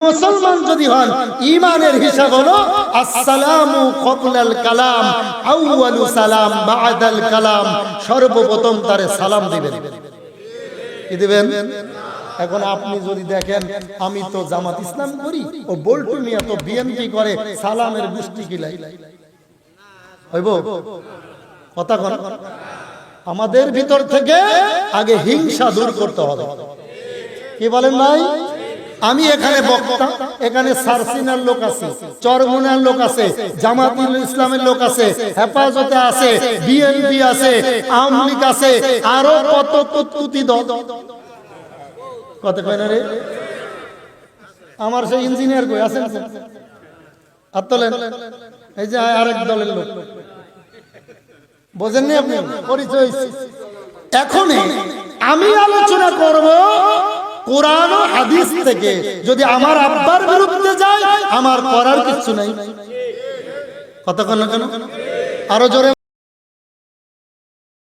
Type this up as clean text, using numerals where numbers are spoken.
মুসলমান যদি হন ঈমানের হিসাব হলো আসসালামু ক্বাবলাল কালাম আউয়ালু সালাম বা'দাল কালাম, সর্বপ্রথম তারে সালাম দিবেন। কি দিবেন? এখন আপনি যদি দেখেন আমি তো জামাত ইসলাম করি, ও বল্টু মিয়া তো বিএনপি করে, সালামের গুষ্টি কিলাই হইব কথা কোন? আমাদের ভিতর থেকে আগে হিংসা দূর করতে হবে। কি বলেন ভাই? আমি এখানে বক্তা, এখানে সারসিনার লোক আছে, চরমুনার লোক আছে, জামাতুল ইসলামের লোক আছে, হেফাজতে আছে, বিএনপি আছে, আওয়ামী লীগ আছে, আরো কত কুতুতি দল। কত কয় না রে? আমার সেই ইঞ্জিনিয়ার কই আছেন? আর তোলেন, এই যে আরেক দলের লোক, বোঝেননি আপনি পরিচয়। এখন আমি আলোচনা করব কোরআন ও হাদিস থেকে। যদি আমার আব্বার বিরুদ্ধে যায়, আমার করার কিছু নাই। কথা কেন? আরো জোরে